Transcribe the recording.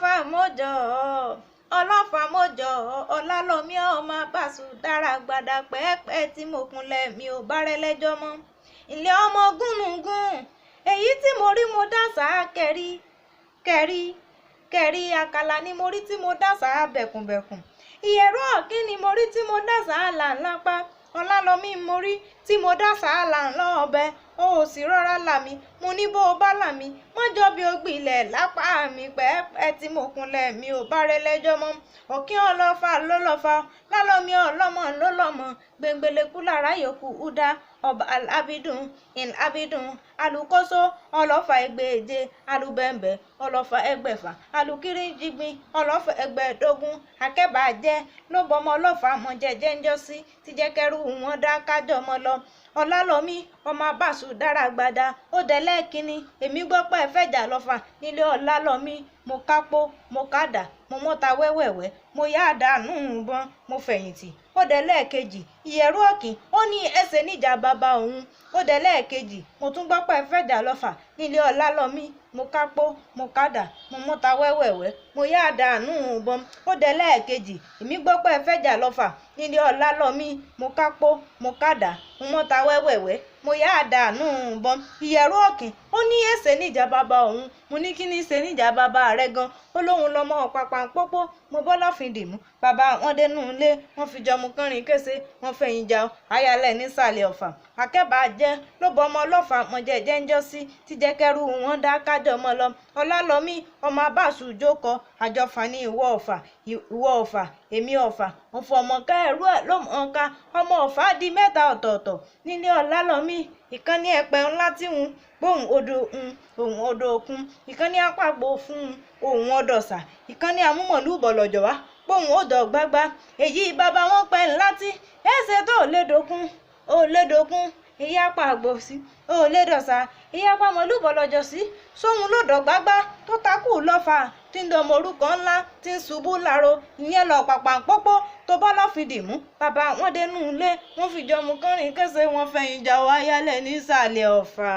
ọlọ́fà mọ́jọ́ ọlọ́fà mọ́jọ́ ọlálọ́mí ọmọ bàṣù dára gbàdà pẹ́ẹ́pẹ́ tí mo kunlẹ̀ mi ò bá rẹ lẹ́jọ́ mọ́ ilé ọmọ gúnnugún èyí tí mo rí mo dá sáà kẹrí kẹrí kẹrí àkàlà ni mo rí tí mo dá sáà bẹ̀kùnbẹ̀kùn ìyẹ̀rọ ọ̀kín ni mo rí tí mo dá sáà làǹlápá ọlálọ́mí mo rí tí mo dá sáà làǹlọ́ ọbẹ̀ o ò sì rọra là mí mo ní bó o bá là mí mọ́jọ́ bí o gbilẹ̀ lápá mi pẹ́ẹ́pẹ́ tí mo kunlẹ̀ mi ò bá rẹ lẹ́jọ́ mọ́ ọ̀kín ọlọ́fà ló lọ́fà lálọ́mí ọlọ́mọ ló lọ́mọ gbẹngbẹlẹ́kú lára yòókù údá ọba alábídùn ìlábídùn alùkóso ọlọ́fà ẹgbẹ̀je alùbẹ̀ǹbẹ̀ ọlọ́fà ẹgbẹ̀fà alùkíríjìgbìn ọlọ́fà ẹgbẹ̀ẹ́dógún akẹ́bàájẹ́ ló bọmọ ọlọ́fà mọ jẹ́jẹ́ ń jọ́sí ti jẹ́ kẹ́rù wọn dá kájọ mọ́ lọ ọlálọ́mí ọmọ bàṣù dára gbada ó dẹ̀lẹ́ kínní èmi gbọ́ pé ẹ fẹ́ jà lọ́fà nílé ọlálọ́mí mo kápó mo kádà mo mọ́ta wẹ́wẹ́wẹ́ mo yá àdánù ìbọn mo fẹ̀yìntì ó dẹ̀lẹ́ kejì ìyẹ̀rú ọ̀kín ó ní ẹsẹ̀ níjà bàbá òun ó dẹ̀lẹ́ kejì mo tún gbọ́ pé ẹ fẹ́ jà lọ́fà nílé ọlálọ́mí mo kápó mo kádà mo mọ́ta wẹ́wẹ́wẹ́ mo yá àdánù ìbọn ó dẹ̀lẹ́ kejì èmi gbọ́ pé ẹ fẹ́ jà lọ́fà nílé ọlálọ́mí mo kápó mo kádà mo mọ́ta wẹ́wẹ́wẹ́ mo yá àdánù ìbọn ìyẹ̀rú ọ̀kín ó ní ẹsẹ̀ níjà bàbá òun mo ní kí ní ṣe níjà bàbá rẹ gan ó lóun lọmọ pàpàǹpọ́pọ́ mo bọ́ lọ́fìn dìmú bàbá wọn dénú ilé wọn fi jọmọ kánrin kése wọn fẹ̀yìn jà ayálẹ̀ nísàlẹ̀ ọ̀fà akẹ́bàájẹ́ ló bọ ọmọ ọlọ́fà mọ̀jẹ̀jẹ́ ń jọ́sí tí jẹ́ kẹ́rù wọn dá kájọ mọ́ lọ ọlálọ́mí ọmọ abáṣù jókòó àjọfà ní ìwọ ọ̀fà èmi ọ̀fà wọn fọ ọmọ ká ẹrú ẹ̀ ló mọ̀ ọ́n ká ọmọ ọ̀fà di mẹ́ta ọ̀tọ̀ọ̀tọ̀ nílé ọlálọ́mí ìkànnì ẹ̀pẹ̀ ńlá tí wọn gbóhùn odò òun odò òkun ìkànnì àpapọ̀ fún òun ọdọ̀sà ìkànnì àmúmọ̀lú bọ̀lọ̀jọ̀ wá gbóhùn odò gbágbá èyí bàbá wọn pẹ́ ńlá tí ẹ̀sẹ̀ tó lédokun ìyá pàgbò sí lédọ̀sà ìyá pàmọ́lú bọ̀lọ̀jọ̀ sí sóhun lọ́dọ̀ gbágbá tó takú lọ́fà tí ń dọmọ orúkọ ńlá tí ń ṣubú láro ìyẹn lọ pàpàǹpọ́pọ́ tó bá lọ́ fi dìmú bàbá wọn dénú ilé wọn fi jọmọ kánrin kése wọn fẹ̀yìn jà wáyálẹ̀ nísàlẹ̀ ọ̀fà.